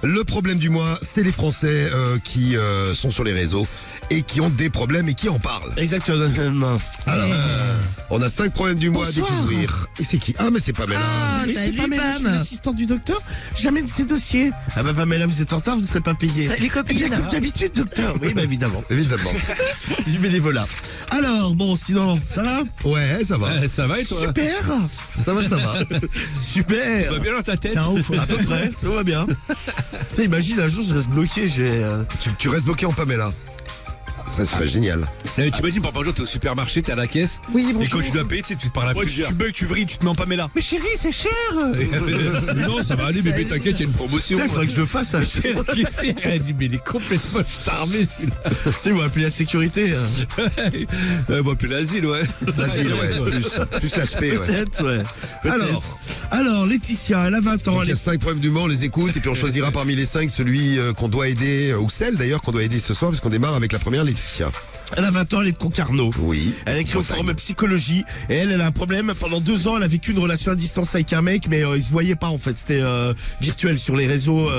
Le problème du mois, c'est les Français qui sont sur les réseaux et qui ont des problèmes et qui en parlent. Exactement. Alors, on a 5 problèmes du mois Bonsoir. à découvrir. Et c'est qui? Ah, mais c'est Pamela. Mais c'est salut, Pamela, je suis Pam. l'assistante du docteur. J'amène ses dossiers. Ah bah Pamela, vous êtes en retard, vous ne serez pas payé. Salut, Eh bien, copine. comme d'habitude, docteur. Oui, bah évidemment. Évidemment. Du bénévolat. Alors, bon, sinon, ça va? Ouais, ça va. Ça va et toi? Super. Ça va, ça va. Super. Ça va bien dans ta tête? C'est un ouf. À peu près, tout va bien. Tu imagine, un jour, je reste bloqué, Tu restes bloqué en Pamela. Ça serait génial. Tu imagines, par exemple, t'es au supermarché, t'es à la caisse, Oui, et quand tu dois payer, tu sais, tu te parles à plusieurs. bugs, tu vrilles, tu te mets en Pamela. Mais chérie, c'est cher! Non, ça va aller, bébé, t'inquiète, il y a une promotion. Il faudrait que je le fasse, ça. Tu Elle a dit, mais il est complètement starmé celui-là. sais, on va appeler la sécurité. On va plus l'asile, ouais. L'asile, ouais, plus l'HP, ouais. Peut-être, ouais. Peut-être. Alors, Laetitia, elle a 20 ans. Donc, il y a 5 problèmes du mois, on les écoute et puis on choisira parmi les 5 celui qu'on doit aider, ou celle d'ailleurs qu'on doit aider ce soir, parce qu'on démarre avec la première, Laetitia. Elle a 20 ans, elle est de Concarneau. Oui. Elle a écrit au forum psychologie et elle a un problème. Pendant 2 ans, elle a vécu une relation à distance avec un mec, mais ils se voyaient pas en fait. C'était virtuel sur les réseaux,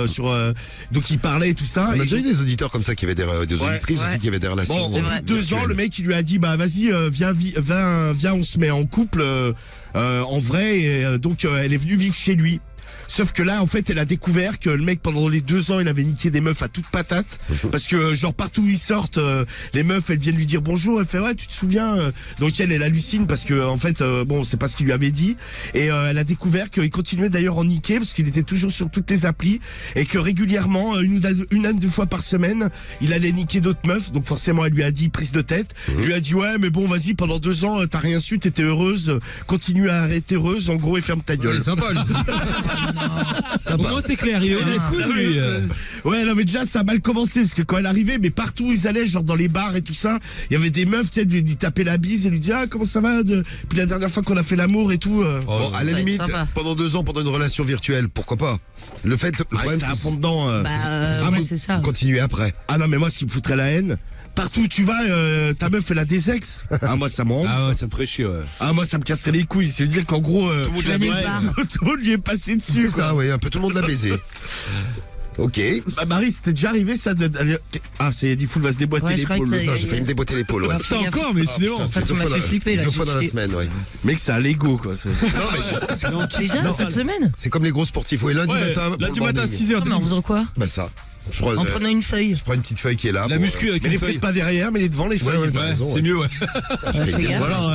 donc ils parlaient et tout ça. On a Et déjà eu des auditeurs comme ça qui avaient des auditrices ouais. aussi qui avaient des relations. bon, au bout de 2 ans, virtuelles. le mec il lui a dit bah vas-y, viens, on se met en couple en vrai. Et, donc elle est venue vivre chez lui. Sauf que là, en fait, elle a découvert que le mec, pendant les 2 ans, il avait niqué des meufs à toute patate. Parce que, genre, partout où ils sortent, les meufs, elles viennent lui dire bonjour. Elle fait, ouais, tu te souviens? Donc, elle hallucine parce que, en fait, bon, c'est pas ce qu'il lui avait dit. Et elle a découvert qu'il continuait d'ailleurs en niquer parce qu'il était toujours sur toutes les applis. Et que régulièrement, une à 2 fois par semaine, il allait niquer d'autres meufs. Donc, forcément, elle lui a dit prise de tête. Elle lui a dit, ouais, mais bon, vas-y, pendant 2 ans, t'as rien su, t'étais heureuse. Continue à être heureuse, en gros, et ferme ta Il gueule. est sympa, lui. Au moins, c'est clair, il est cool, lui. Ouais, non, mais déjà, ça a mal commencé, parce que quand elle arrivait, mais partout où ils allaient, genre dans les bars et tout ça, il y avait des meufs, tu sais, lui taper la bise et lui dire, ah, comment ça va? Puis la dernière fois qu'on a fait l'amour et tout, Bon, à la Ça va être limite, sympa. pendant 2 ans, pendant une relation virtuelle, pourquoi pas? Le problème, c'était à fond c'est dedans. Ouais, c'est ça. continuer après. Ah non, mais moi, ce qui me foutrait la haine, partout où tu vas, ta meuf, elle a des ex. Ah, moi, ça me rend. Ah ouais, ça me ferait chier, ouais. Ah, moi, ça me casserait les couilles. C'est dire qu'en gros, tout Tu vas nulle part. le monde lui est passé dessus, C'est quoi. ça, oui, un peu tout le monde l'a baisé. Ok. Bah, Marie, c'était déjà arrivé, ça Ah, c'est dit, Foul va se déboîter Ouais, je croyais l'épaule. que Non, j'ai failli me déboîter l'épaule, ouais. Putain, encore, mais cinéma. Putain, Ça, c'est tu 2 m'as fois fait dans- flipper, là. 2 fois dans la J'ai- semaine, ouais. Mec, c'est un Lego, quoi. Non, mais Déjà, cette semaine? c'est comme les gros sportifs. Oui, lundi matin. pour Lundi le matin à morning. 6h. Mais en faisant quoi? Bah ça. Je prends, En prenant une feuille. je prends une petite feuille qui est là. La pour, muscu avec Mais il une est peut-être feuille. pas derrière, mais il est devant les feuilles. ouais, t'as Ouais, raison, c'est ouais. mieux, ouais. Fais gaffe. Ou alors,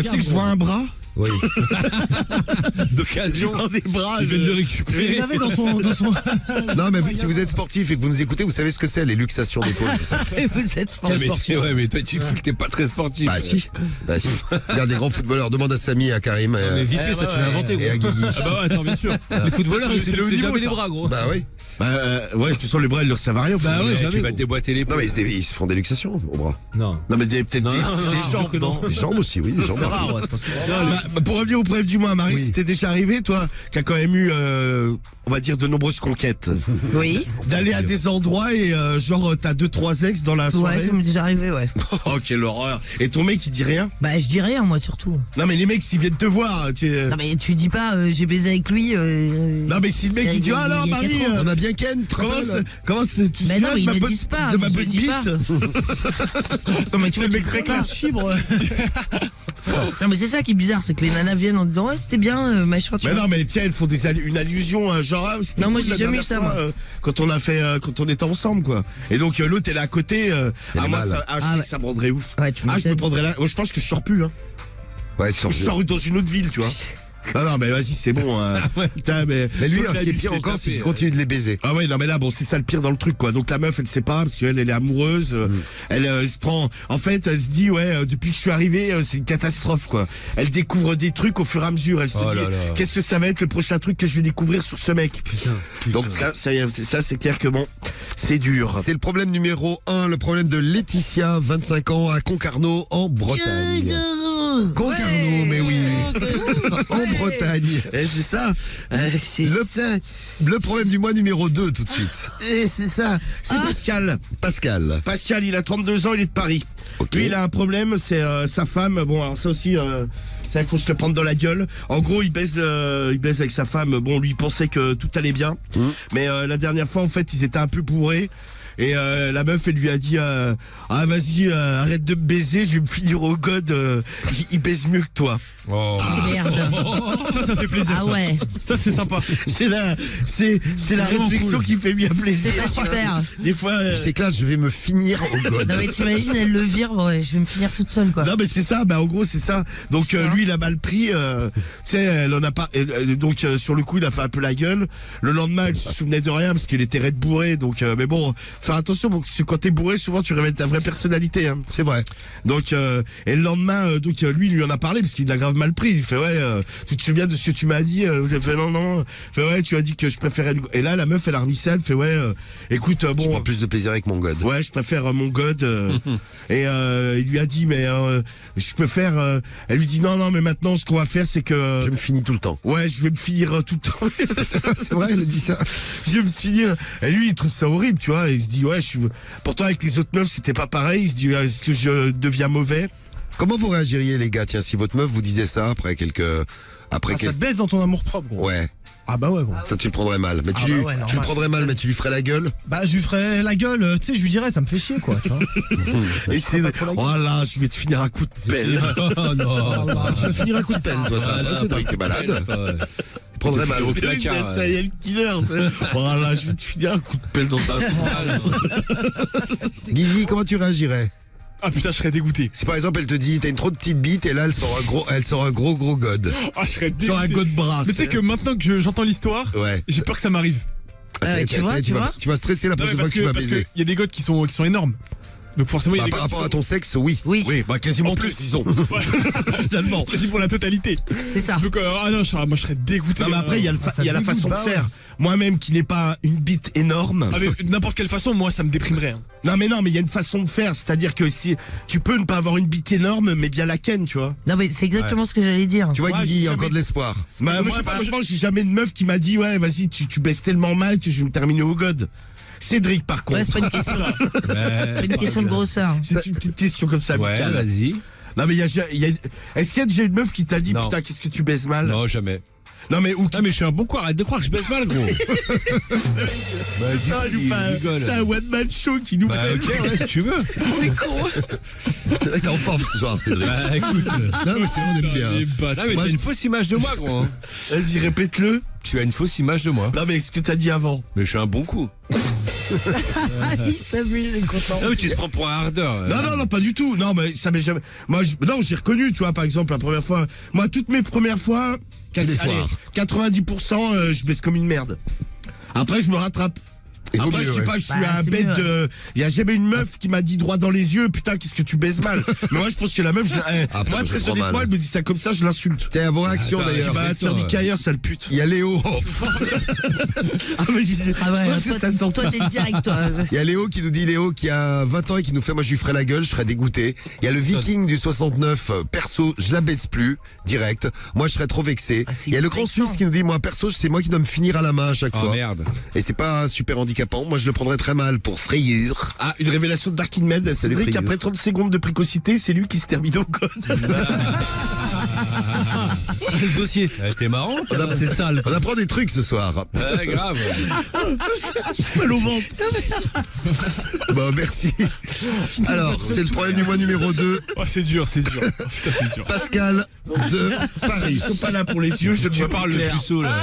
tu sais que je vois un bras. Oui. D'occasion. Dans des bras. Ils viennent de récupérer. dans son. Non, mais si vous êtes sportif et que vous nous écoutez, vous savez ce que c'est, les luxations d'épaule, tout ça. Vous êtes Ah, sportif. Ouais, mais toi, tu fous que t'es pas très sportif. Bah si. Bah si. Regarde, des grands footballeurs. Demande à Samy, à Karim Mais vite fait, Eh, ça, ouais, tu l'as inventé, et à gros. Guigui. Ah bah ouais, attends, bien sûr. Les footballeurs, ils c'est se le haut jamais niveau, les ça. bras, gros. Bah oui. Ouais, tu sens les bras, ils leur servent à rien. Bah ouais, faut- jamais. Tu vas gros. te déboîter les Non, mais ils se font des luxations au bras. Non. Non, mais peut-être Non, des, non, des non, jambes, non, non. Des jambes aussi, oui. Des jambes. C'est rare, ouais, c'est pas souvent. Bah, pour revenir au prévu du mois, Marie, Oui. c'était déjà arrivé, toi, qui a quand même eu, on va dire, de nombreuses conquêtes. Oui. D'aller à des endroits et genre, t'as 2-3 ex dans la Ouais, soirée. ça m'est déjà arrivé, ouais. Oh, quelle horreur. Et ton mec, il dit rien? Bah, je dis rien, moi, surtout. Non, mais les mecs, s'ils viennent te voir, Non, mais tu dis pas, j'ai baisé avec lui. Non, mais si le mec, il dit, ah non, il y a Marie, 4 ans. On a bien Ken, tu te rappelles comment c'est, tu te Mais non, souviens ils de ma me bonne- disent pas, de ma ils me bonne disent pas. bite? Non, mais tu vois, Le tu mec très le sais pas. classe, chibre. Non, mais c'est ça qui est bizarre, c'est que les nanas viennent en disant, ouais, c'était bien, machin, tu Mais vois. non, mais tiens, elles font une allusion, genre, ah, c'était Non, moi, cool j'ai la jamais dernière eu ça, fois, moi. quand on a fait, quand on était ensemble, quoi. Et donc, l'autre, elle est à côté, Elle est moi, mal. ça, je Ah, sais que ouais. ça me rendrait ouf. Ouais, tu Ah, je me m'étonnes. prendrais là, je pense que je sors plus, hein. Ouais, tu sors Je sors dans une autre ville, tu vois. Non, mais vas-y, c'est bon, Putain, mais Mais lui, Sauf ce la qui est lui, pire c'est encore, tapé, c'est qu'il ouais. continue de les baiser. ah ouais, non mais là bon c'est ça le pire dans le truc quoi. Donc la meuf elle sait pas parce qu'elle elle est amoureuse, elle se prend en fait elle se dit ouais depuis que je suis arrivé c'est une catastrophe quoi. Elle découvre des trucs au fur et à mesure, elle se Oh dit là là. qu'est-ce que ça va être le prochain truc que je vais découvrir sur ce mec. Donc ça c'est clair que bon, c'est dur. C'est le problème numéro 1, le problème de Laetitia, 25 ans, à Concarneau, en Bretagne. Concarneau, mais oui. En Bretagne. C'est ça. C'est Le- ça. Le problème du mois numéro 2 tout de suite. C'est ça. C'est Pascal. Pascal. Pascal, il a 32 ans, il est de Paris. Ok. Lui, il a un problème, c'est sa femme. Bon, alors ça aussi, ça, il faut se le prendre dans la gueule. En gros, il baise avec sa femme. Bon, lui, il pensait que tout allait bien. Mais la dernière fois, en fait, ils étaient un peu bourrés. Et la meuf, elle lui a dit ah vas-y, arrête de me baiser, je vais me finir au god. Il baise mieux que toi. Oh. Merde. Ça fait plaisir. Ah ça. ouais. Ça, c'est sympa. C'est la vraiment réflexion cool. qui fait bien plaisir. C'est pas super. Des fois. C'est que là, je vais me finir au god. Non mais t'imagines, elle le vire, ouais, je vais me finir toute seule quoi. Non mais c'est ça, bah en gros c'est ça. Donc lui il a mal pris, tu sais, elle en a pas. Donc sur le coup il a fait un peu la gueule. Le lendemain elle se souvenait de rien parce qu'il était raide bourré. Donc mais bon, faire attention parce que quand t'es bourré souvent tu révèles ta vraie personnalité. Hein. C'est vrai. Donc et le lendemain donc lui il lui en a parlé parce qu'il a grave mal pris. Il fait ouais, tu te souviens de ce que tu m'as dit? Il fait non. Il fait ouais, tu as dit que je préférais. Et là la meuf elle a remis ça, elle fait ouais, écoute Je bon. prends plus de plaisir avec mon god. Ouais, je préfère mon god. Et il lui a dit, mais je préfère. Elle lui dit non, mais maintenant, ce qu'on va faire, c'est que. Je me finis tout le temps. Ouais, je vais me finir tout le temps. C'est vrai, elle a dit ça. Je vais me finir. Et lui, il trouve ça horrible, tu vois. Il se dit, ouais, pourtant, avec les autres meufs, c'était pas pareil. Il se dit, est-ce que je deviens mauvais? Comment vous réagiriez, les gars? Tiens, si votre meuf vous disait ça après quelques. Après Ça te quelques. baisse dans ton amour propre, gros. Ouais. Ah bah ouais, gros. Toi, tu le prendrais mal. Mais Ah tu, bah lui, ouais, normal. tu le prendrais mal, mais tu lui ferais la gueule. Bah je lui ferais la gueule, tu sais, je lui dirais, ça me fait chier, quoi, tu vois. Et c'est. Oh là, je vais te finir un coup de pelle. Oh non. Tu vas finir un coup de pelle, toi, ça. C'est vrai que t'es malade. Tu prendrais mal. Ça y est, le killer. Tu sais. Oh là, je vais te finir un coup de pelle dans ta. Guigui, comment tu réagirais? Ah putain, je serais dégoûté. Si par exemple elle te dit t'as une trop petite bite et là elle sort un gros god. Ah, je serais dégoûté. Genre un god bras. Mais tu sais que maintenant que j'entends l'histoire, Ouais. j'ai peur que ça m'arrive. Ça y est, tu vois, ça y est, tu vois. tu vas stresser la Non, mais prochaine fois que tu vas parce baiser. que y a des godes qui sont énormes. Donc forcément, il y a Bah, des par godes qui rapport à sont- ton sexe, oui. Oui, Oui, bah quasiment En plus, plus. disons. Ouais. Finalement. C'est pour la totalité. c'est ça. Donc ah non, moi je serais dégoûté. Non mais après il y a, il y a la façon de faire. Moi-même qui n'ai pas une bite énorme. Ah, mais de n'importe quelle façon, moi ça me déprimerait. Hein. Non mais il y a une façon de faire, c'est-à-dire que si tu peux ne pas avoir une bite énorme mais bien la ken, tu vois. Non mais c'est exactement ce que j'allais dire. Tu vois, Ouais, Guigui, il y a j'ai encore jamais- de l'espoir. Bah, moi, moi je sais pas, franchement j'ai jamais de meuf qui m'a dit ouais vas-y tu baisses tellement mal que je vais me terminer au god. Cédric par contre. Ouais, c'est pas une question, c'est une question de grosseur. C'est une petite question comme ça, Ouais, amicale. vas-y. Non mais est-ce qu'il y a déjà une meuf qui t'a dit Non. putain qu'est-ce que tu baisses mal? Non, jamais. Non mais où Ah, mais je suis un bon quoi, arrête de croire que je baisse mal, gros. Bah, c'est un one man show qui nous Bah, fait. ok, ouais, si tu veux. C'est vrai que t'es en forme ce soir, Cédric. Bah, écoute. Non, mais c'est vrai, on aime bien. Ah, mais Moi, t'as je- une fausse image de moi, gros. Hein. Vas-y répète-le. Tu as une fausse image de moi. Non mais ce que t'as dit avant. Mais je suis un bon coup. Ah, il s'amuse, il est content. Ah oui, tu te prends pour un hardeur. Non, pas du tout. Non, mais ça m'est jamais. Moi, non, j'ai reconnu, tu vois, par exemple, la première fois. Moi, toutes mes premières fois, les allez, foires. 90%, je baisse comme une merde. Après, je me rattrape. Et vaut Après, mieux, je dis ouais. pas, je suis Bah, un c'est bête mieux, de. Il y a jamais une meuf qui m'a dit droit dans les yeux, putain, qu'est-ce que tu baises mal. Mais moi, je pense que la meuf, Ah, putain, moi, je très prends honnêtement, mal. elle me dit ça comme ça, je l'insulte. Tiens, vos réactions Attends, d'ailleurs. Bah, arrête ça, tire ailleurs, sale pute. Il y a Léo. Ah, mais je disais, Ah ouais, je pense que ça sent toi t'es direct toi. Il y a Léo qui nous dit, Léo qui a 20 ans et qui nous fait, moi je lui ferai la gueule, je serais dégoûté. Il y a le Viking du 69, perso, je la baisse plus, direct. Moi je serais trop vexé. Ah, c'est Il y a le grand vexant. Suisse qui nous dit, moi perso, c'est moi qui dois me finir à la main à chaque Oh fois. merde. Et c'est pas super handicapant. Moi je le prendrais très mal pour frayure. Ah, une révélation de Darkin Med. Salut, Cédric, Frayeur. après 30 secondes de précocité, c'est lui qui se termine au code. Le dossier. T'es marrant. C'est sale. On apprend des trucs ce soir. Ouais, grave. Mal au ventre. Bon, merci. Alors, c'est le problème du mois numéro 2. Oh, c'est dur. Oh, putain, c'est dur. Pascal de Paris. Ils sont pas là pour les yeux, je ne Tu vois parles pas le clair. puceau, là.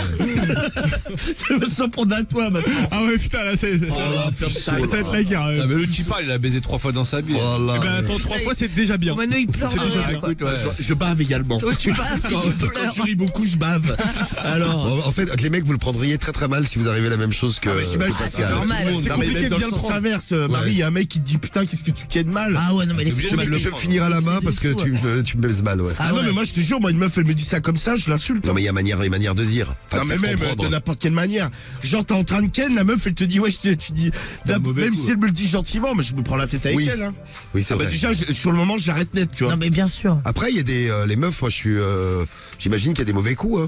Je me sens prendre à toi maintenant. Ah ouais, putain, là, ça va être la guerre. Ah, mais le tu parles, il a baisé 3 fois dans sa vie. Voilà. Eh ben attends, 3 fois c'est déjà bien. Mano il pleure. C'est déjà ouais, bien. quoi. Écoute, ouais. Je bave également. complètement. Toi, tu baves et Quand, tu quand pleures. je ris beaucoup, je bave. Alors. Bon, en fait, les mecs, vous le prendriez très très mal si vous arrivez à la même chose que, J'imagine que que c'est Pascal. normal. C'est Non, mais compliqué même de dans bien le le sens prendre. inverse, Marie, il y a un mec qui te dit putain, qu'est-ce que tu ken mal. Ah ouais, non, mais les Je filles, vais mec, Je me finirai à la main parce que tu me baises mal, ouais. Ah non, ouais. mais moi je te jure, moi une meuf elle me dit ça comme ça, je l'insulte. Non, mais il y a manière de dire. Enfin, Non de mais faire même comprendre. de n'importe quelle manière. Genre t'es en train de ken, la meuf elle te dit ouais tu dis mauvais même coup. si elle me le dit gentiment, mais je me prends la tête avec Oui. elle. Hein. Oui, c'est Ah bah vrai. déjà sur le moment j'arrête net, tu vois. Non, mais bien sûr. Après, il y a les meufs, moi, j'imagine qu'il y a des mauvais coups, hein.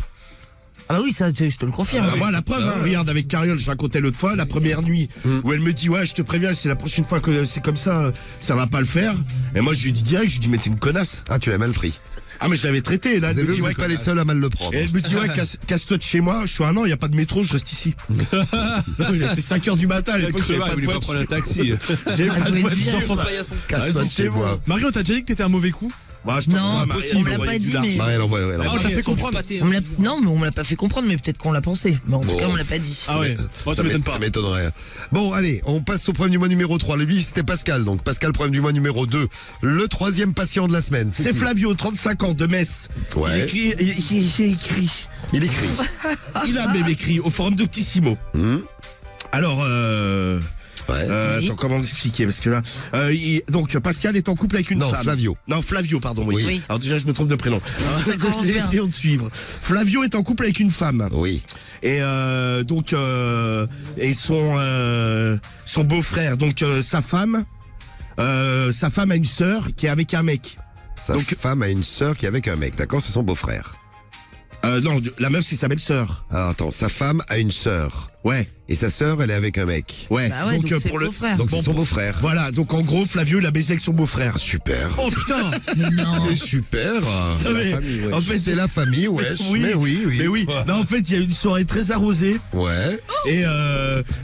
Ah bah oui, ça, je te le confirme. Bah, moi la preuve, hein, regarde avec Cariole, je racontais l'autre fois, la première nuit où elle me dit ouais je te préviens, c'est la prochaine fois que c'est comme ça, ça va pas le faire. Et moi je lui dis direct, je lui dis mais t'es une connasse. Ah, tu l'as mal pris. Ah mais je l'avais traité là. Vous Elle me avez dit vu, vous ouais n'êtes pas les seuls à mal le prendre. Et elle me dit ouais casse-toi de chez moi. Je suis ah non, il y a pas de métro, je reste ici. Non, il était 5h du matin à l'époque, j'avais pas de voulait pas prendre un voiture. taxi. J'avais Elle pas de voulait être voiture. virée. Dans son paillasson. Casse-toi de c'est chez bon. moi. Marie, on t'a déjà dit que t'étais un mauvais coup? Bah, je pense Non, que Marie, on me elle l'a aurait pas dû dit, l'argent. mais- Marie, elle envoie, elle envoie. Ah, on t'a fait comprendre. On me l'a- Non, mais on me l'a pas fait comprendre, mais peut-être qu'on l'a pensé. Mais en tout Bon. cas, on me l'a pas dit. Ah ouais. Bon, ça m'étonne pas. Ça m'étonnerait. Bon, allez, on passe au problème du mois numéro 3. Lui, c'était Pascal. Donc, Pascal, problème du mois numéro 2. Le troisième patient de la semaine. C'est qui Flavio, 35 ans, de Metz. Ouais. Il écrit. Il écrit. Il a même écrit au forum Doctissimo. Alors, Ouais. Oui. attends, comment expliquer? Parce que là, donc Pascal est en couple avec une Non, femme. Flavio. Non, Flavio, pardon, oui. Oui. Oui. Alors déjà, je me trompe de prénom. Ça commence bien. Essayons de suivre. Flavio est en couple avec une femme. Oui. Et donc, et son beau-frère, donc sa femme a une sœur qui est avec un mec. Sa Donc- femme a une sœur qui est avec un mec. D'accord, c'est son beau-frère. Non, la meuf c'est sa belle-sœur. Alors, attends, sa femme a une sœur. Ouais, Et sa sœur, elle est avec un mec. ouais. Bah ouais, donc c'est pour le le beau-frère. Donc, Bon, c'est son pour- beau-frère. voilà, donc en gros Flavio il a baisé avec son beau-frère. Ah, super. Oh putain! Mais non. C'est super. Ah, mais, en fait C'est la famille, wesh. Oui. Mais oui, oui. mais oui. Non, en fait, il y a une soirée très arrosée Ouais. et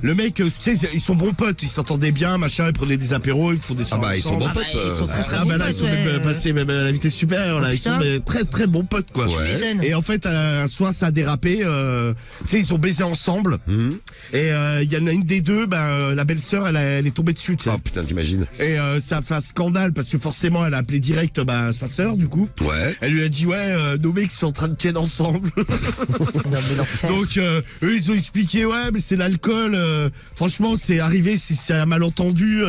le mec, tu sais, ils sont bons potes, ils s'entendaient bien, machin, ils prenaient des apéros, ils font des Ah soirées bah, ils sont ensemble. bons Ah bah, potes. ils sont très très Ah bons bah là, ils potes, sont ouais. même passés même à la vitesse supérieure, là. Oh, Ils sont putain. mais très très bons potes, quoi. Ouais. M'étonne. Et en fait, un soir, ça a dérapé. Tu sais, ils ont baisé ensemble. Mhm. Et il y en a une des deux, la belle-sœur, elle est tombée dessus. Tu sais. Oh putain, t'imagines. Et ça a fait un scandale parce que forcément, elle a appelé direct sa sœur, du coup. Ouais. Elle lui a dit ouais, nos mecs sont en train de ken ensemble. Non, mais l'enfer. Donc eux ils ont expliqué ouais, mais c'est l'alcool. Franchement, c'est arrivé, c'est un malentendu.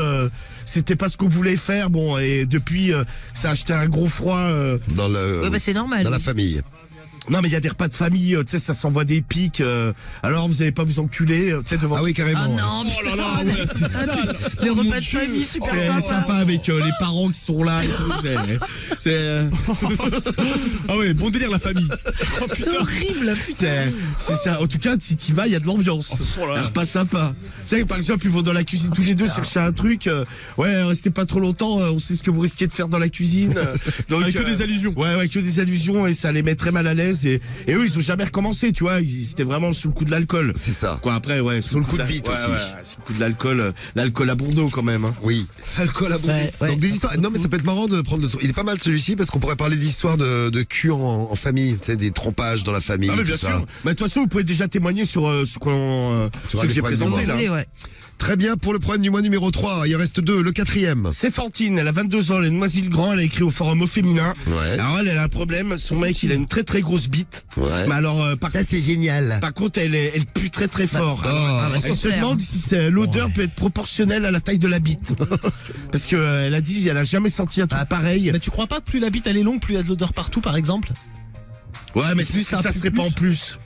C'était pas ce qu'on voulait faire. Bon, et depuis, ça a acheté un gros froid. Dans le. Ouais, bah c'est normal. Dans la famille. Non, mais il y a des repas de famille, tu sais, ça s'envoie des pics. Alors, vous allez pas vous enculer, tu sais, devant. Ah oui, carrément. Ah ouais. non, Oh là là, putain. ouais, c'est sale! Les repas de famille, super C'est sympa. sympa avec les parents qui sont là et tout. C'est Ah ouais, bon délire la famille! Oh C'est putain! horrible, putain. c'est ça. En tout cas, si t'y vas, il y a de l'ambiance. Oh là là. Un repas sympa. Tu sais, par exemple, ils vont dans la cuisine tous les deux chercher un truc. Ouais, restez pas trop longtemps. On sait ce que vous risquez de faire dans la cuisine. Donc, Avec que des allusions. Ouais, que des allusions et ça les met très mal à l'aise. Et eux, ils ont jamais recommencé, tu vois. C'était vraiment sous le coup de l'alcool. C'est ça. Quoi, après, ouais. Sous le coup de bite ouais, aussi. Ouais, sous le coup de l'alcool. L'alcool à Bordeaux, quand même. Hein. Oui. Alcool à bon. Ouais, ouais. Donc des histoires. Non mais ça peut être marrant de prendre. Il est pas mal celui-ci parce qu'on pourrait parler d'histoires de cul en famille, tu sais, des trompages dans la famille. Ah, mais tout bien ça. sûr. Mais de toute façon, vous pouvez déjà témoigner sur ce Sur que les j'ai problèmes du présenté mois. là. Désolé, ouais. Très bien pour le problème du mois numéro 3. Il en reste 2. Le 4e. C'est Fantine, elle a 22 ans, elle est de Noisy-le-Grand, elle a écrit au forum au féminin. Ouais. Alors elle a un problème, son mec il a une très très grosse bite. Ouais. Mais alors Ça c'est génial. par contre elle pue très très fort. Oh. Ah, bah, Elle se super. demande si l'odeur peut être proportionnelle à la taille de la bite. Parce que elle a dit elle a jamais senti un truc pareil. Mais tu crois pas que plus la bite elle est longue, plus il y a de l'odeur partout, par exemple? Ouais mais plus ça ça serait pue pas en plus. plus.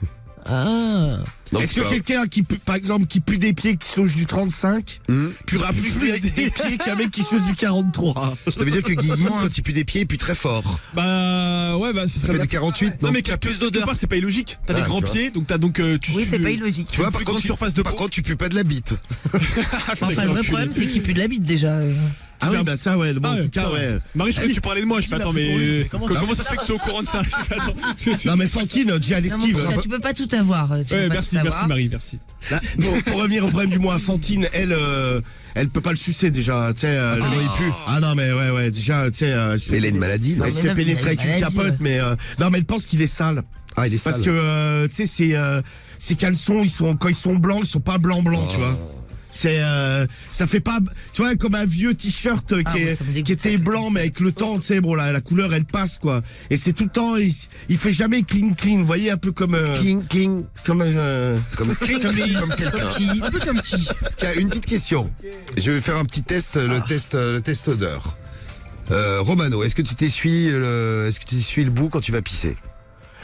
Ah. Donc, Est-ce que quelqu'un qui pue, par exemple, qui pue des pieds qui sauge du 35, puera plus des pieds qu'un mec qui sauge du 43? ça veut dire que Guillaume, quand il pue des pieds, il pue très fort. Bah ouais, bah ce Ça serait fait bien. du 48, non Non mais qu'il plus d'odeur, c'est pas illogique. T'as Ah, des grands tu vois. pieds, donc t'as tu Oui, sues c'est le- pas illogique. Tu vois, plus grande surface de par peau. contre, tu pues pas de la bite. Enfin, le vrai problème, c'est qu'il pue de la bite déjà. Ah oui, bah ça, ouais, bon, Ah en ouais, tout cas, putain. ouais. Marie, je croyais que tu parlais de moi. Je fais attends, mais Comment comment ça se fait que tu es au courant de ça? Je fais, attends. Non, mais Fantine, déjà, elle Non, mon esquive. petit chat, tu peux pas tout avoir. Tu peux Ouais, pas merci, tout merci avoir. Marie, merci. Là, pour revenir au problème du mois, Fantine, elle peut pas le sucer déjà, tu sais. comment il pue? Ah non, mais ouais, déjà, tu sais. Mais il a une maladie, non Elle mais se fait même, il a pénétrer une avec une maladie, capote, ouais. mais non, mais elle pense qu'il est sale. Ah, il est sale. Parce que, tu sais, ses caleçons, quand ils sont blancs, ils sont pas blancs, tu vois. ça fait pas, tu vois, comme un vieux t-shirt ça me dégoûte, qui était ça, blanc, comme mais ça. avec le temps, tu sais, bon, la couleur, elle passe, quoi. Et c'est tout le temps, il fait jamais clean, vous voyez, un peu comme, Cling. comme, Comme quelqu'un. Un peu comme qui? Tiens, une petite question. Je vais faire un petit test, le test odeur. Romano, est-ce que tu t'essuies le bout quand tu vas pisser?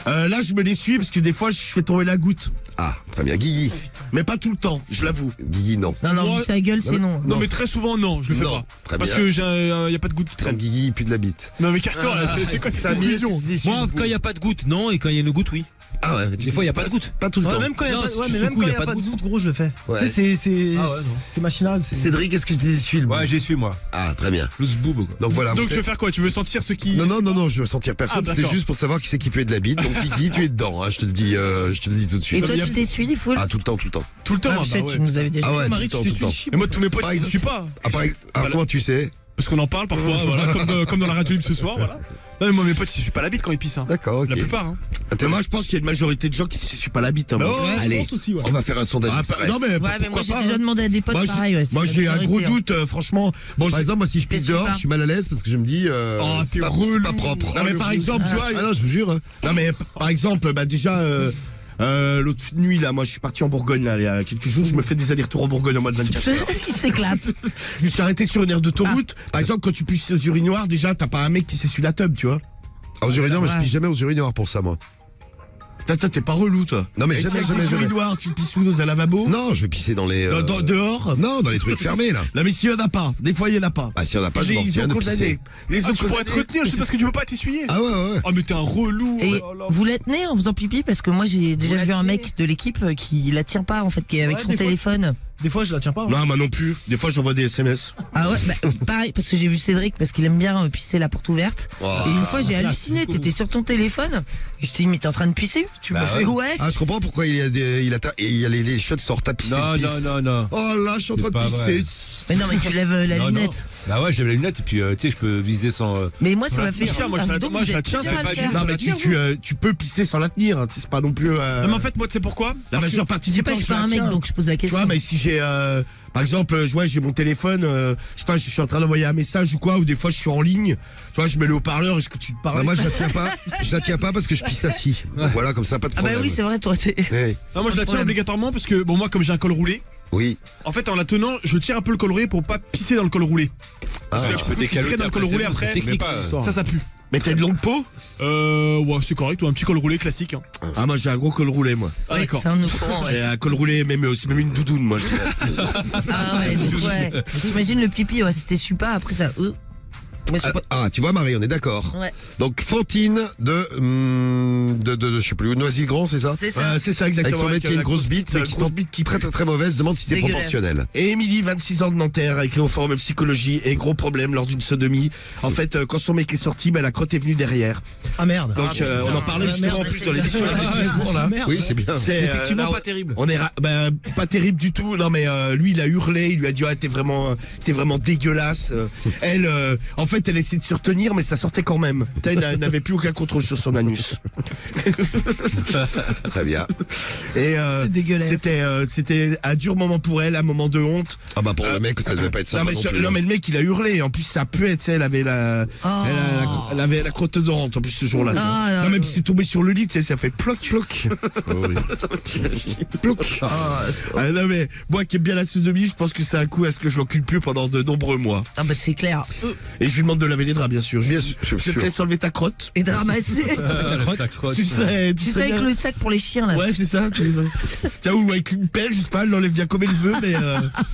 là, je me l'essuie parce que des fois, je fais tomber la goutte. Ah, très bien. Guigui. Mais pas tout le temps, je l'avoue. Guigui, non. Non, Moi- vu sa gueule, c'est non. Non, mais très souvent, non, je le fais Non, pas. très Parce bien. que y a pas de goutte qui Comme traîne. Guigui, il pue de la bite. Non, mais casse-toi, là, c'est quoi cette conclusion? Moi, quand il n'y a pas de goutte, non, et quand il y a une goutte, oui. Ah ouais, Des fois, il n'y a pas de goutte. Pas tout le temps. Même quand il y a Non, pas, si ouais, tu mais même secoues, quand y il a y a pas pas de de doute, gros, je le fais. Ouais. Tu sais, Ah ouais, non. c'est machinal. Cédric, est-ce que tu t'essuies le bout? Ouais, j'essuie, moi. Ah, très bien. Le zboob, quoi. Donc voilà. Donc vous je vais faire quoi? Tu veux sentir ceux qui. Non, je veux sentir personne. Ah, C'était d'accord. juste pour savoir qui c'est qui puait de la bite. Donc Guigui, tu es dedans. Hein, je te le dis tout de Et suite. toi, tu t'essuies les foules? Ah, tout le temps. Tout le temps, Ah, bah Michel, ouais. tu nous avais déjà Ah ouais, Marie, tout tu le temps. t'essuies Et moi, tous mes potes, Par ils se exemple- suivent pas. Ah, Voilà. comment tu sais? Parce qu'on en parle parfois, voilà, comme dans la radio libre ce soir, voilà. Non, mais moi, mes potes, ils se suivent pas la bite quand ils pissent. Hein. D'accord, ok. La plupart, hein. Mais moi, je pense qu'il y a une majorité de gens qui s'essuient pas la bite. Hein, Bah moi. ouais, Allez, je pense aussi, ouais. on va faire un sondage Ah, express. non, mais Ouais, mais moi pourquoi j'ai pas, déjà hein. demandé à des potes Moi, pareil. Ouais, c'est Moi, la j'ai un gros majorité, hein. doute, franchement. Bon, Par exemple, moi, si je pisse t'essuies dehors, pas. je suis mal à l'aise parce que je me dis, Oh, c'est t'es pas relou. propre. Non, mais par exemple, tu vois, Ah non, je vous jure. Hein. non, mais par exemple, bah, déjà, l'autre nuit, là, moi, je suis parti en Bourgogne, là, il y a quelques jours, je me fais des allers-retours en Bourgogne en mode 24 heures. Il s'éclate. Je me suis arrêté sur une aire d'autoroute. Par exemple, quand tu pisses aux urinoirs, déjà, t'as pas un mec qui s'essuie la tub, tu vois. Aux urinoirs, mais je Ouais. pisse jamais aux urinoirs pour ça, moi. T'es pas relou, toi. Non, mais Et jamais, si jamais, avec des jamais. urinoirs, tu pisses où dans un lavabo? Non, je vais pisser dans les. Dehors? Non, dans les trucs fermés, là. Non, mais s'il y en a pas. Des fois, il y en a pas. Ah, si on a pas, je m'en Ils tiens ont de condamné. pisser. Les Ah, autres tu pourrais te retenir, juste parce que tu peux pas t'essuyer. Ah ouais. Oh, mais t'es un relou. Et oh là là. vous la tenez en faisant pipi parce que moi j'ai déjà vu un mec de l'équipe qui la tient pas en fait, qui est avec Ouais, son des fois. téléphone. Des fois, je la tiens pas. hein. Non, moi non plus. Des fois, j'envoie des SMS. Ah ouais, bah, pareil parce que j'ai vu Cédric parce qu'il aime bien pisser la porte ouverte. Et une fois j'ai halluciné, t'étais sur ton téléphone et je t'ai dit mais t'es en train de pisser? Tu Bah m'as fait ouais. Ah, je comprends pourquoi il y a les shots sortent à pisser. Non, non. Oh là, je suis en train de pas pisser. Mais non mais tu lèves la Non, lunette. non. Bah ouais, j'avais la lunette, et puis, tu sais, je peux viser sans. Mais moi ça m'a fait Tiens, chier. moi, je la- Donc, moi, vous je la êtes tiens, plusieurs c'est à pas le du- faire. Non, mais tu peux pisser sans la tenir. Hein. C'est pas non plus. Non, mais en fait, moi, tu sais pourquoi? La Parce que- majeure partie Je du sais pas, temps, je suis je pas la un mec tiens. donc je pose la Tu question. vois, mais si j'ai, par exemple, j'ai mon téléphone, je sais pas, je suis en train d'envoyer un message ou quoi, ou des fois je suis en ligne, tu vois, je mets le haut-parleur et tu te parles. Bah, moi, je la tiens pas parce que je pisse assis. Donc, voilà, comme ça, pas de Ah bah problème. oui c'est vrai toi t'es. Eh, Non, moi, je la tiens Problème. obligatoirement parce que, bon, moi, comme j'ai un col roulé, oui. en fait, en la tenant, je tire un peu le col roulé pour pas pisser dans le col roulé. Parce Ah, que tu peux traîner dans le col roulé après. technique, l'histoire. Ça pue. Mais t'as une longue peau? Ouais, c'est correct, ou un petit col roulé classique. Hein. Ah, moi j'ai un gros col roulé, moi. Ah, Ouais, d'accord. c'est un autre courant. J'ai Ouais. un col roulé, c'est même une doudoune, moi. je dirais. Ah ouais, donc ouais. Mais t'imagines le pipi, ouais, c'était super, après ça. Moi, c'est pas- Ah, tu vois, Marie, on est d'accord. Ouais. Donc, Fantine de je sais plus, Noisy-le-Grand, c'est ça? C'est ça. C'est ça Avec exactement. son mec qui a une grosse bite, mais qui grosse sent bite qui très très très mauvaise, demande si c'est Dégueulasse. proportionnel. Et Émilie, 26 ans de Nanterre, a écrit au forum psychologie et gros problème lors d'une sodomie. En fait, quand son mec est sorti, la crotte est venue derrière. Ah merde. Donc on en parlait Ah, justement en merde, plus c'est dans l'émission exact. il y a quelques jours, là. Merde. Oui, c'est bien. C'est Effectivement, là, pas terrible. on est pas terrible du tout. Non mais lui il a hurlé, il lui a dit t'es vraiment dégueulasse. Elle en fait elle essayait de se retenir mais ça sortait quand même. Elle n'avait plus aucun contrôle sur son anus. Très bien. Et C'est dégueulasse. c'était un dur moment pour elle, un moment de honte. Ah bah pour le mec, ça devait pas être sympa Non mais, non sur- plus. non, mais le mec il a hurlé. En plus ça puait, tu sais, elle avait Oh. elle avait la crotte odorante en plus ce jour-là. tu vois. Ah, non mais puis c'est tombé sur le lit, tu sais, ça fait ploc ploc. Ploc. Ah, non mais moi qui aime bien la sodomie, je pense que c'est un coup à ce que je l'encule plus pendant de nombreux mois. Ah bah c'est clair. Et je lui demande de laver les draps bien sûr. Bien sûr, Je te laisse enlever ta crotte. Et de ramasser. Tu sais Tu sais avec le sac pour les chiens là. Ouais c'est ça. Tiens ou avec une pelle, je sais pas, elle l'enlève bien comme elle veut mais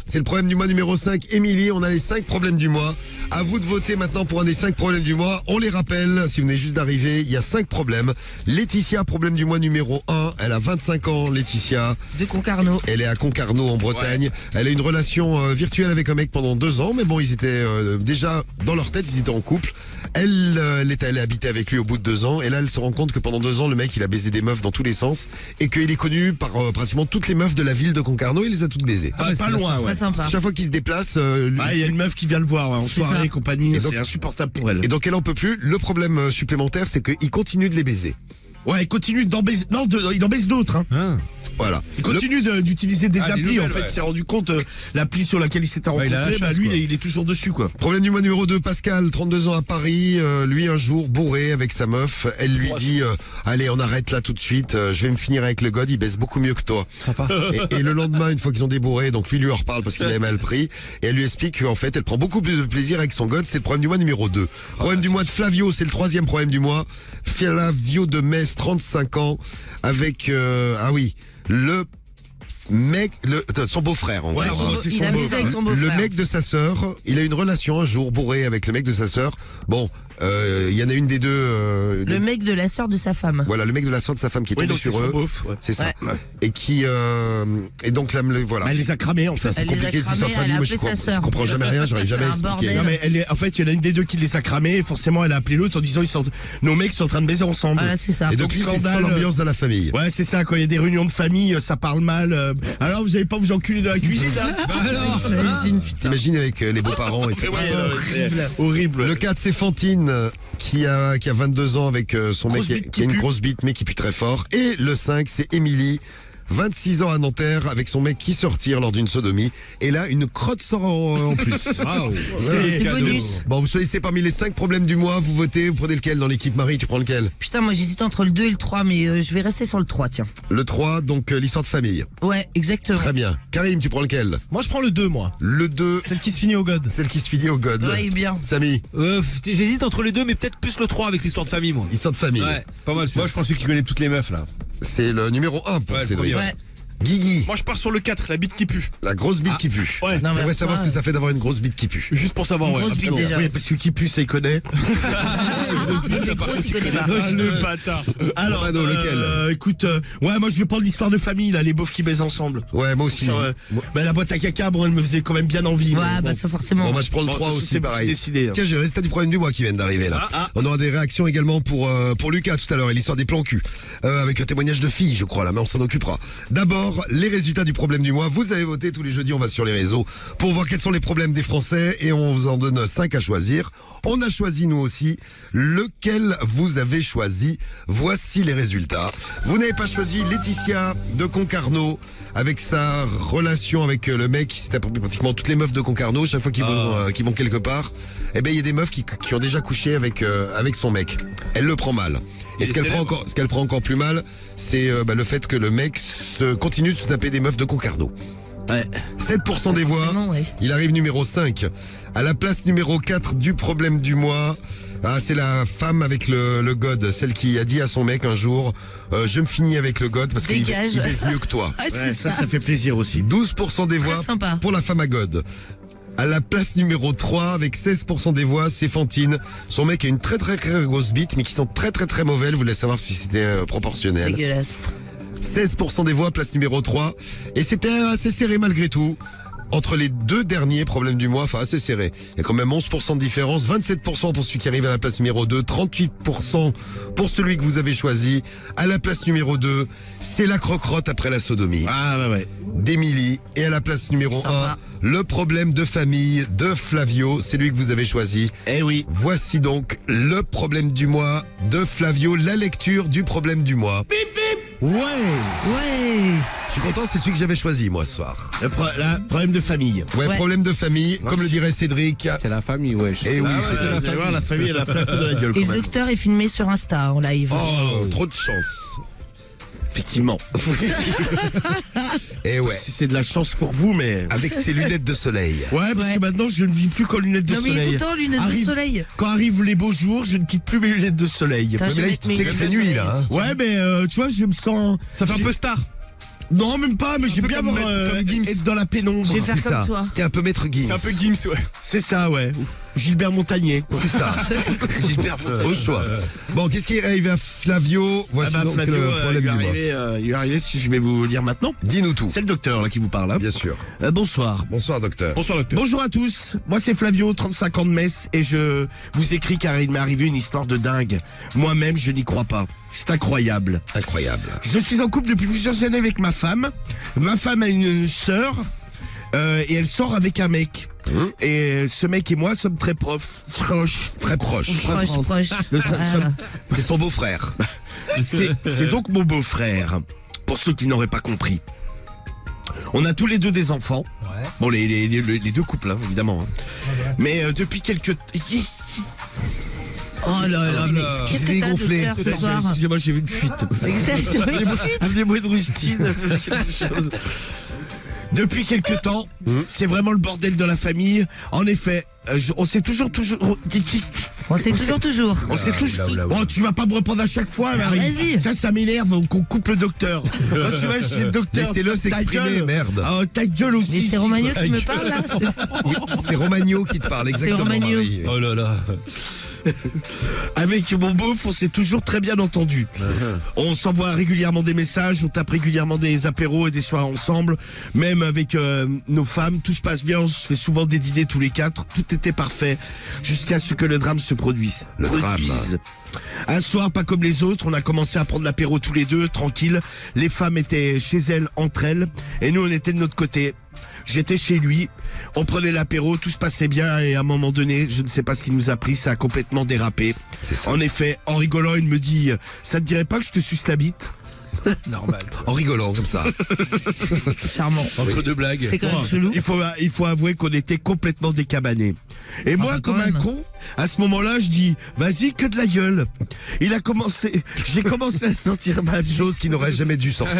C'est le problème du mois numéro 5. Émilie, on a les 5 problèmes du mois. À vous de voter maintenant pour un des 5 problèmes du mois. On les rappelle, si vous venez juste d'arriver, il y a 5 problèmes. Laetitia, problème du mois numéro 1. Elle a 25 ans, Laetitia. De Concarneau. Elle est à Concarneau en Bretagne. Elle a une relation virtuelle avec un mec pendant 2 ans, mais bon, ils étaient déjà dans leur tête, ils étaient en couple. Elle est allée habiter avec lui au bout de 2 ans, et là, elle se rend compte que pendant 2 ans, le mec, il a baisé des meufs dans tous les sens, et qu'il est connu par pratiquement toutes les meufs de la ville de Concarneau. Il les a toutes baisées. pas loin ouais. Très sympa. Chaque fois qu'il se déplace, Ah, il y a une meuf qui vient le voir ouais, en C'est soirée ça. et compagnie, Et donc- c'est insupportable pour elle. et donc elle en peut plus. Le problème supplémentaire, c'est qu'il continue de les baiser. Ouais, il continue d'en baiser. Non, il en baise d'autres. Hein. Ah. Voilà. Il continue d'utiliser des Ah, des applis. nouvelles, En fait, ouais. il s'est rendu compte, l'appli sur laquelle il s'était Ouais, il a rencontré, la chasse, lui, quoi. il est toujours dessus, quoi. Problème du mois numéro 2, Pascal, 32 ans à Paris. Lui, un jour, bourré avec sa meuf, elle lui dit allez, on arrête là tout de suite, je vais me finir avec le god, il baisse beaucoup mieux que toi. Sympa. Et le lendemain, une fois qu'ils ont débourré, donc lui en reparle parce qu'il avait mal pris, et elle lui explique qu'en fait, elle prend beaucoup plus de plaisir avec son god, c'est le problème du mois numéro 2. Problème du mois de Flavio, c'est le 3e problème du mois. Flavio de Metz, 35 ans, avec, le mec, son beau-frère, en Ouais, gros. ouais, c'est Il son a beau. baisé avec son Le beau-frère. mec de sa sœur, il a une relation un jour bourré avec le mec de sa sœur. Bon, il y en a une des deux. Le mec de la sœur de sa femme. Voilà, le mec de la sœur de sa femme qui est Oui, tombé donc c'est sur son eux. beauf. Ouais. C'est ça. Ouais. Et qui et donc là, voilà. Elle les a cramés, en fait. C'est Elle les a compliqué cette histoire de cramés, famille. elle a Moi, appelé sa je sœur. comprends jamais rien. J'aurais jamais C'est un expliqué. bordel. Non, mais en fait, il y en a une des deux qui les a cramés, et forcément, elle a appelé l'autre en disant nos mecs sont en train de baiser ensemble. Voilà, c'est ça. Et donc, Donc, lui, c'est ça scandale. l'ambiance dans la famille. Ouais, c'est ça, quand il y a des réunions de famille, ça parle mal. Alors, vous allez pas vous enculer dans la cuisine, là T'imagines, putain. T'imagines avec les beaux-parents et tout. Ouais, c'est Horrible. horrible. Le cas de c'est Fantine qui a 22 ans avec son mec Grosse bite qui a qui une pue. grosse bite mais qui pue très fort. Et le 5 c'est Émilie, 26 ans à Nanterre avec son mec qui sort lors d'une sodomie. Et là une crotte sort en plus. Waouh. C'est Cadeau. bonus. Bon, vous choisissez parmi les 5 problèmes du mois, vous votez, vous prenez lequel dans l'équipe Marie, tu prends lequel? Putain, moi j'hésite entre le 2 et le 3, mais je vais rester sur le 3, tiens. Le 3, donc l'histoire de famille. Ouais, exactement. Très bien. Karim, tu prends lequel? Moi, je prends le 2, moi. Le 2, Celle qui se finit au god. celle qui se finit au god. Ouais, bien. Samy, J'hésite entre les deux, mais peut-être plus le 3 avec l'histoire de famille, moi. histoire de famille. Ouais, pas mal. Moi, je pense qu'il connaît toutes les meufs, là. C'est le numéro 1 pour Ouais, le Cédric. premier. Ouais. Guigui, Moi, je pars sur le 4, la bite qui pue. la grosse bite qui pue. Ouais. Non, mais J'aimerais savoir ça, ce que ça fait d'avoir une grosse bite qui pue. Juste pour savoir, Une ouais. grosse bite absolument. déjà. Oui, parce que qui pue, ça, il connaît. C'est gros, il connaît pas. Ah, le bâtard. Alors, Mano, lequel écoute, ouais, moi, je vais prendre l'histoire de famille, là, les beaufs qui baisent ensemble. Ouais, moi aussi. Sur, bah, la boîte à caca, bon, elle me faisait quand même bien envie. Ouais, mais bah bon. ça forcément. Bon, moi je prends le Bon, 3 de toute façon, aussi, c'est moi qui pareil. décidé, hein. Tiens, j'ai le résultat du problème du mois qui vient d'arriver là. On aura des réactions également pour Lucas tout à l'heure et l'histoire des plans cul. Avec un témoignage de fille, je crois, là, mais on s'en occupera. D'abord, les résultats du problème du mois. Vous avez voté tous les jeudis, on va sur les réseaux pour voir quels sont les problèmes des Français et on vous en donne 5 à choisir. On a choisi nous aussi lequel vous avez choisi. Voici les résultats. Vous n'avez pas choisi Laetitia de Concarneau avec sa relation avec le mec qui s'est approprié pratiquement toutes les meufs de Concarneau. Chaque fois qu'ils vont quelque part, eh ben il y a des meufs qui ont déjà couché avec son mec. Elle le prend mal. Et ce qu'elle prend encore plus mal, c'est le fait que le mec continue de se taper des meufs de Concarneau. Ouais. 7% des voix. Forcément, ouais. Il arrive numéro 5. À la place numéro 4 du problème du mois, c'est la femme avec le god, celle qui a dit à son mec un jour je me finis avec le god parce qu'il Dégage. baise mieux que toi. Ah, Ouais, c'est ça, ça. ça fait plaisir aussi. 12% des voix Très sympa. pour la femme à god. À la place numéro 3, avec 16% des voix, c'est Fantine. Son mec a une très très très grosse bite, mais qui sont très très très mauvaises. Je voulais savoir si c'était proportionnel. Dégueulasse. 16% des voix, place numéro 3. Et c'était assez serré malgré tout. Entre les deux derniers problèmes du mois, enfin assez serré. Il y a quand même 11% de différence, 27% pour celui qui arrive à la place numéro 2, 38% pour celui que vous avez choisi. À la place numéro 2, c'est la croque-rotte après la sodomie Ah, ouais. d'Émilie. Et à la place numéro Sympa. 1, le problème de famille de Flavio. C'est lui que vous avez choisi. Eh oui. Voici donc le problème du mois de Flavio, la lecture du problème du mois. Ouais. Ouais. Je suis content, c'est celui que j'avais choisi moi ce soir. Problème de famille. Ouais, Ouais. problème de famille, comme le dirait Cédric. C'est la famille, ouais. Et oui, c'est Vous allez voir, la famille, elle a pris un coup de la gueule Et quand le même. docteur est filmé sur Insta en live. Oh, trop de chance. Effectivement. Et ouais, Si c'est de la chance pour vous, mais... avec ses lunettes de soleil. Ouais, parce Ouais. que maintenant, je ne vis plus qu'en lunettes de Non mais il est tout soleil. le temps lunettes de Arrive- soleil. Quand arrivent les beaux jours, je ne quitte plus mes lunettes de soleil. Putain, mais je là, vais tu mettre sais mes qu'il fait lunettes de nuit, là, soleil, hein. si tu veux. Ouais, mais tu vois, je me sens... Ça fait un peu star. Non, même pas, mais j'aime peu bien comme avoir, comme Gims. être dans la pénombre. Je vais faire C'est comme ça. toi. T'es un peu maître Gims. C'est un peu Gims, ouais. C'est ça, ouais. Gilbert Montagnier. C'est ça. Au choix. Bon, qu'est-ce qui est arrivé à Flavio? Voici donc Flavio, le problème du mois. il est arrivé ce que je vais vous dire maintenant. Dis-nous tout. C'est le docteur là qui vous parle. Hein. Bien sûr. Bonsoir. Bonsoir, docteur. Bonsoir, docteur. Bonjour à tous, moi c'est Flavio, 35 ans de Metz, et je vous écris car il m'est arrivé une histoire de dingue. Moi-même, je n'y crois pas. C'est incroyable. Incroyable. Je suis en couple depuis plusieurs années avec ma femme. Ma femme a une sœur, et elle sort avec un mec. Et ce mec et moi sommes très proches. Très proche. Proche. Ah. C'est son beau-frère. C'est donc mon beau-frère, pour ceux qui n'auraient pas compris. On a tous les deux des enfants. Ouais. Bon, les deux couples, hein, évidemment. Hein. Mais depuis quelques... Oh là là, mais qu'est-ce que t'as, dégonflé. docteur, ce soir? Excusez-moi, j'ai vu une fuite. Amenez-moi de rustine. Depuis quelque temps, c'est vraiment le bordel dans la famille. En effet, on s'est toujours. On sait toujours. On s'est toujours. Oh, tu vas pas me répondre à chaque fois, Marie. Vas-y. Ça m'énerve qu'on coupe le docteur. Quand tu vas chez le docteur, Laissez-le s'exprimer, merde. Oh, ta gueule aussi. Mais c'est Romagno qui me parle là. Oui, c'est Romagno qui te parle, exactement. Romagno. Marie. Oh là là. Avec mon beauf, on s'est toujours très bien entendu. On s'envoie régulièrement des messages, on tape régulièrement des apéros et des soirées ensemble. Même avec nos femmes, tout se passe bien, on se fait souvent des dîners tous les 4. Tout était parfait jusqu'à ce que le drame se produise. Le drame. Un soir, pas comme les autres, on a commencé à prendre l'apéro tous les deux, tranquille. Les femmes étaient chez elles, entre elles, et nous on était de notre côté. J'étais chez lui, on prenait l'apéro, tout se passait bien et à un moment donné, je ne sais pas ce qui nous a pris, ça a complètement dérapé. En effet, en rigolant, il me dit « Ça te dirait pas que je te suce la bite ?» Normal. En rigolant comme ça. Charmant. Entre deux blagues. C'est quand même chelou. Il faut avouer qu'on était complètement décabanés. Et moi, bah, comme quand un même. con, à ce moment-là, je dis « Vas-y, que de la gueule !» J'ai commencé à sortir ma Chose qui n'aurait jamais dû sortir.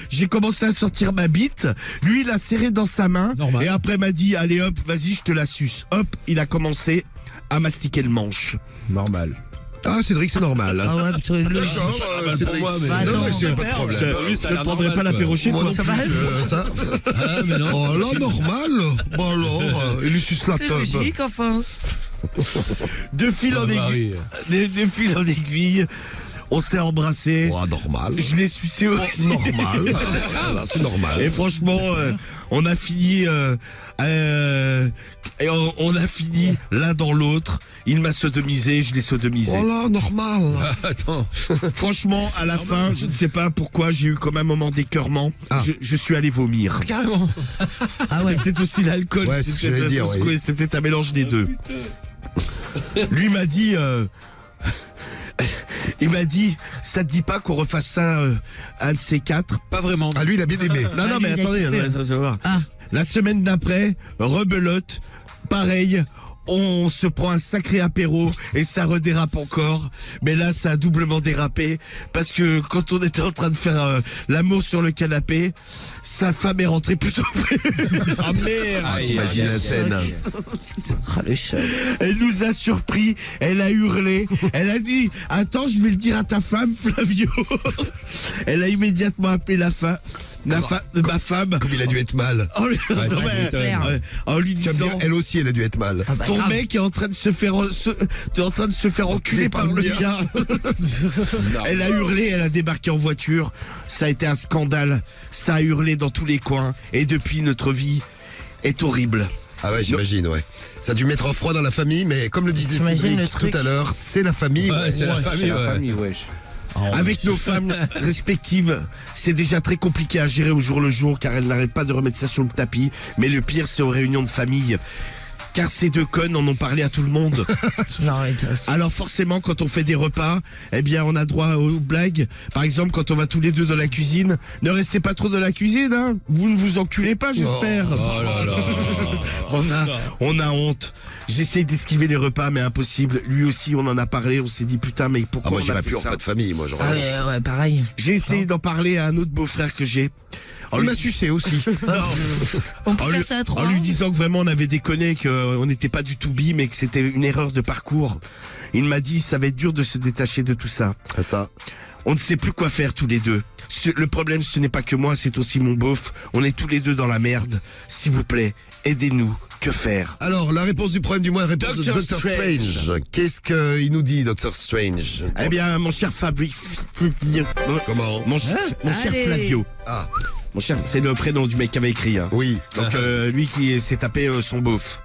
J'ai commencé à sortir ma bite. Lui, il a serré dans sa main. Normal. Et après m'a dit, allez hop, vas-y, je te la suce. Hop, il a commencé à mastiquer le manche. Normal. Ah, Cédric, c'est normal. Ah ouais, putain, logique. D'accord, pour moi, mais- Bah, non, attends. mais c'est pas de problème. Lui, ça a Je l'air ne prendrai normal, pas l'apéro quoi. chez Moi toi. non Ça plus, va ça. Ah, mais non. Oh là, normal. Bah alors, il lui suce la C'est teub. logique, enfin. De fil en aiguille. De fil en aiguille. On s'est embrassé. Oh, normal. Je l'ai sucé aussi. Normal. Voilà, c'est normal. Et franchement, on a fini, et on a fini l'un dans l'autre. Il m'a sodomisé, je l'ai sodomisé. Oh là, normal. Attends. Franchement, à la fin, je ne sais pas pourquoi, j'ai eu comme un moment d'écœurement. Ah. Je suis allé vomir. Carrément. Ah ouais. C'était peut-être aussi l'alcool, Ouais, c'est ce que j'allais dire, oui. c'était peut-être un mélange des deux. Lui m'a dit, il m'a dit, ça te dit pas qu'on refasse ça un de ces 4? Pas vraiment. Ah, lui, il a bien aimé. Non, non, lui, mais il a attendez, kiffé. ça va voir. Ah. La semaine d'après, rebelote, pareil. On se prend un sacré apéro et ça redérape encore. Mais là, ça a doublement dérapé parce que quand on était en train de faire l'amour sur le canapé, sa femme est rentrée plutôt près. Ah merde! Ah, t'imagines la scène. Ah, le chat. Elle nous a surpris, elle a hurlé, elle a dit « Attends, je vais le dire à ta femme, Flavio !» Elle a immédiatement appelé ma femme. Comme il a dû être mal. En lui, Ouais, non, c'est mais, clair. en lui Tu vas me disant dire, elle aussi, elle a dû être mal. Ah bah, ton grave. mec est en train de se faire enculer par le gars. Elle a hurlé, elle a débarqué en voiture. Ça a été un scandale. Ça a hurlé dans tous les coins. Et depuis, notre vie est horrible. Ah ouais, j'imagine, ouais. Ça a dû mettre un froid dans la famille, mais comme le disait T'imagines Cédric le truc tout à l'heure, c'est la famille. Ouais, c'est la famille, ouais. Avec nos femmes respectives, c'est déjà très compliqué à gérer au jour le jour car elles n'arrêtent pas de remettre ça sur le tapis. Mais le pire, c'est aux réunions de famille. Car ces deux connes en ont parlé à tout le monde. Non, arrête. Alors forcément, quand on fait des repas, eh bien, on a droit aux blagues. Par exemple, quand on va tous les deux dans la cuisine, ne restez pas trop dans la cuisine, hein. Vous ne vous enculez pas, j'espère. Oh là là. On a honte. J'essaye d'esquiver les repas, mais impossible. Lui aussi, on en a parlé. On s'est dit putain, mais Ah, pourquoi moi, on a j'irais fait plus en ça repas de famille, moi, j'aurais Ah honte. ouais, ouais, pareil. J'ai essayé d'en parler à un autre beau-frère que j'ai. Il m'a sucé aussi. On peut En lui, faire ça à 3. en lui disant que vraiment on avait déconné, qu'on n'était pas du tout bi, mais que c'était une erreur de parcours. Il m'a dit ça va être dur de se détacher de tout ça. Ah, ça. On ne sait plus quoi faire tous les deux. Le problème ce n'est pas que moi, c'est aussi mon beauf. On est tous les deux dans la merde. S'il vous plaît, aidez-nous. Que faire? Alors, la réponse du problème du mois, la réponse de Dr. Dr. Strange. Qu'est-ce qu'il nous dit, Dr. Strange? Eh bien, mon cher Fabrice, Comment? mon cher Allez. Flavio. Ah, Mon cher, c'est le prénom du mec qui avait écrit. Hein. oui. Donc lui qui s'est tapé son beauf.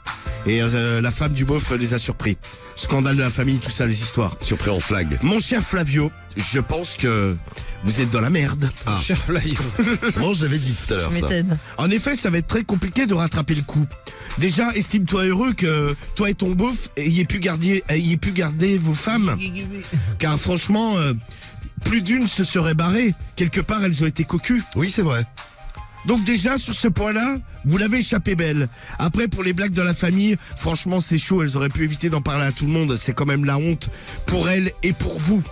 Et la femme du beauf les a surpris. Scandale de la famille, tout ça, les histoires. Surpris en flag. Mon cher Flavio, je pense que vous êtes dans la merde. Cher Flavio. Moi, j'avais dit tout à Je l'heure, ça. m'étonne. En effet, ça va être très compliqué de rattraper le coup. Déjà, estime-toi heureux que toi et ton beauf ayez pu garder vos femmes. Car franchement, plus d'une se serait barrée. Quelque part, elles ont été cocues. Oui, c'est vrai. Donc déjà, sur ce point-là, vous l'avez échappé belle. Après, pour les blagues de la famille, franchement, c'est chaud. Elles auraient pu éviter d'en parler à tout le monde. C'est quand même la honte pour elles et pour vous.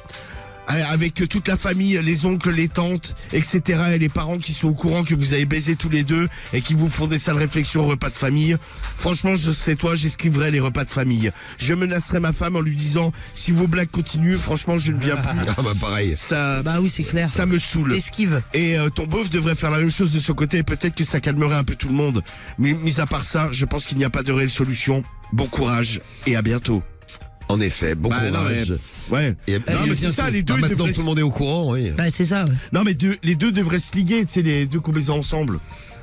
Avec toute la famille, les oncles, les tantes, etc. et les parents qui sont au courant que vous avez baisé tous les deux et qui vous font des sales réflexions au repas de famille. Franchement, je sais toi, j'esquiverai les repas de famille. Je menacerai ma femme en lui disant, si vos blagues continuent, franchement, je ne viens plus. Ah bah pareil. Ça, Bah oui, c'est clair. ça me saoule. Esquive. Et ton beauf devrait faire la même chose de son côté et peut-être que ça calmerait un peu tout le monde. Mais mis à part ça, je pense qu'il n'y a pas de réelle solution. Bon courage et à bientôt. En effet, bon Bah, non, courage. Ouais. Et- Non, mais c'est ça, les deux, ils Maintenant devraient tout le monde est au courant, oui. Bah c'est ça. Ouais. Non mais les deux devraient se liguer, tu sais, les deux combinaisons ensemble.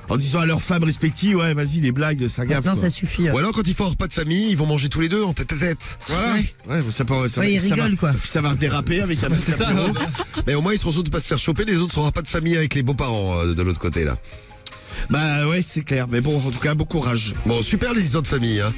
En disant à leurs femmes respectives, ouais, vas-y, les blagues, ça gaffe. Maintenant quoi. ça suffit. Ou alors quand il faut un repas de famille, ils vont manger tous les deux en tête à tête. Voilà. Ouais, ça, Ouais, ils rigolent, quoi. Ça va redéraper avec un C'est ça. apéro. Mais au moins ils seront sûrs de pas se faire choper, les autres seront pas de famille avec les beaux-parents de l'autre côté là. Bah ouais, c'est clair. Mais bon, en tout cas, bon courage. Bon, super les histoires de famille, hein.